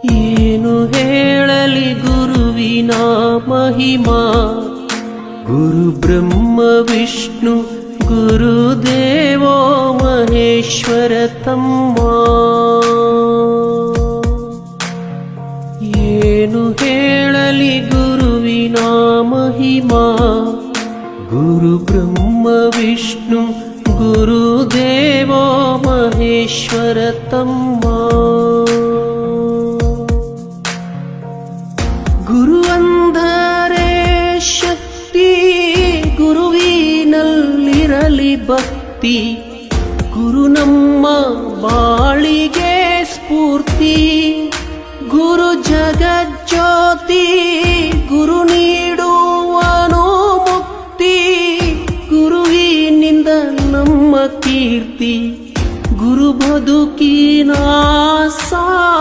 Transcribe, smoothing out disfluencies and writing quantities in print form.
ಏನು ಹೇಳಲಿ ಗುರುವಿನ ಮಹಿಮಾ, ಗುರು ಬ್ರಹ್ಮ ವಿಷ್ಣು ಗುರುದೇವೋ ಮಹೇಶ್ವರ ತಮ್ಮ. ಏನು ಹೇಳಲಿ ಗುರುವಿನ ಮಹಿಮಾ, ಗುರು ಬ್ರಹ್ಮ ವಿಷ್ಣು ಗುರುದೇವೋ ಮಹೇಶ್ವರ ತಮ್ಮ. ಗುರು ಅಂದರೆ ಶಕ್ತಿ, ಗುರುವಿನಲ್ಲಿರಲಿ ಭಕ್ತಿ, ಗುರು ನಮ್ಮ ಬಾಳಿಗೆ ಸ್ಫೂರ್ತಿ. ಗುರು ಜಗಜ್ಯೋತಿ, ಗುರು ನೀಡುವನು ಮುಕ್ತಿ, ಗುರುವಿನಿಂದ ನಮ್ಮ ಕೀರ್ತಿ, ಗುರು ಬದುಕಿನ